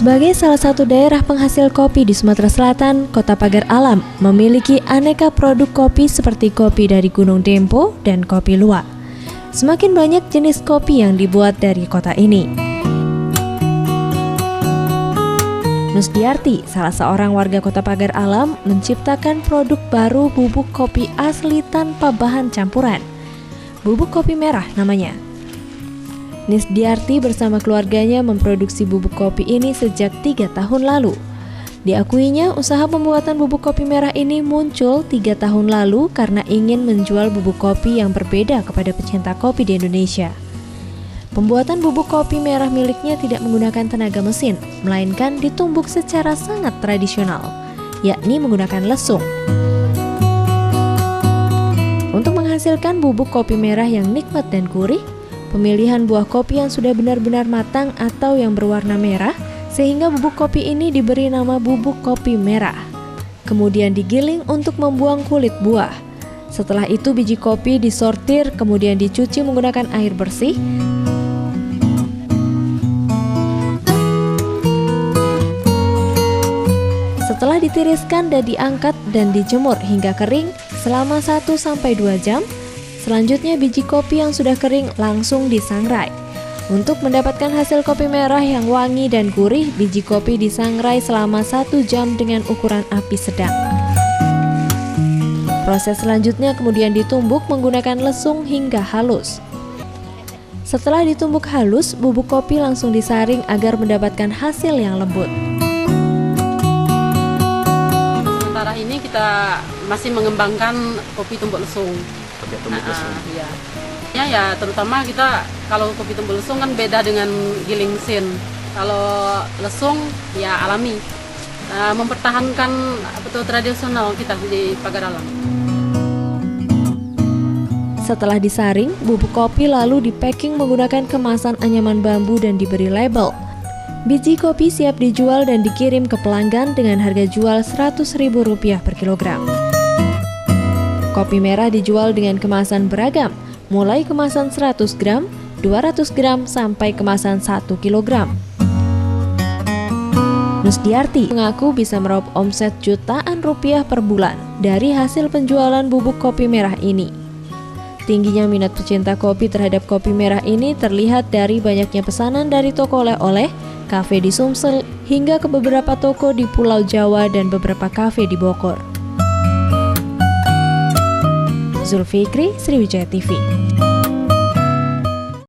Sebagai salah satu daerah penghasil kopi di Sumatera Selatan, Kota Pagar Alam memiliki aneka produk kopi seperti kopi dari Gunung Dempo dan kopi luwak. Semakin banyak jenis kopi yang dibuat dari kota ini. Nusdiarti, salah seorang warga Kota Pagar Alam, menciptakan produk baru bubuk kopi asli tanpa bahan campuran. Bubuk kopi merah namanya. Nusdiarti bersama keluarganya memproduksi bubuk kopi ini sejak 3 tahun lalu. Diakuinya, usaha pembuatan bubuk kopi merah ini muncul 3 tahun lalu karena ingin menjual bubuk kopi yang berbeda kepada pecinta kopi di Indonesia. Pembuatan bubuk kopi merah miliknya tidak menggunakan tenaga mesin, melainkan ditumbuk secara sangat tradisional, yakni menggunakan lesung. Untuk menghasilkan bubuk kopi merah yang nikmat dan gurih, pemilihan buah kopi yang sudah benar-benar matang atau yang berwarna merah, sehingga bubuk kopi ini diberi nama bubuk kopi merah. Kemudian digiling untuk membuang kulit buah. Setelah itu biji kopi disortir, kemudian dicuci menggunakan air bersih. Setelah ditiriskan dan diangkat dan dijemur hingga kering selama 1-2 jam, selanjutnya biji kopi yang sudah kering langsung disangrai. Untuk mendapatkan hasil kopi merah yang wangi dan gurih, biji kopi disangrai selama 1 jam dengan ukuran api sedang. Proses selanjutnya kemudian ditumbuk menggunakan lesung hingga halus. Setelah ditumbuk halus, bubuk kopi langsung disaring agar mendapatkan hasil yang lembut. Sementara ini kita masih mengembangkan kopi tumbuk lesung. Ya, terutama kita kalau kopi tumbuk lesung kan beda dengan giling mesin. Kalau lesung ya alami, mempertahankan betul tradisional kita di Pagar Alam. Setelah disaring, bubuk kopi lalu dipacking menggunakan kemasan anyaman bambu dan diberi label. Biji kopi siap dijual dan dikirim ke pelanggan dengan harga jual Rp100.000 per kilogram. Kopi merah dijual dengan kemasan beragam, mulai kemasan 100 gram, 200 gram, sampai kemasan 1 kilogram. Nusdiarti mengaku bisa meraup omset jutaan rupiah per bulan dari hasil penjualan bubuk kopi merah ini. Tingginya minat pecinta kopi terhadap kopi merah ini terlihat dari banyaknya pesanan dari toko oleh-oleh, kafe di Sumsel, hingga ke beberapa toko di Pulau Jawa dan beberapa kafe di Bogor. Zulfikri, Sriwijaya TV.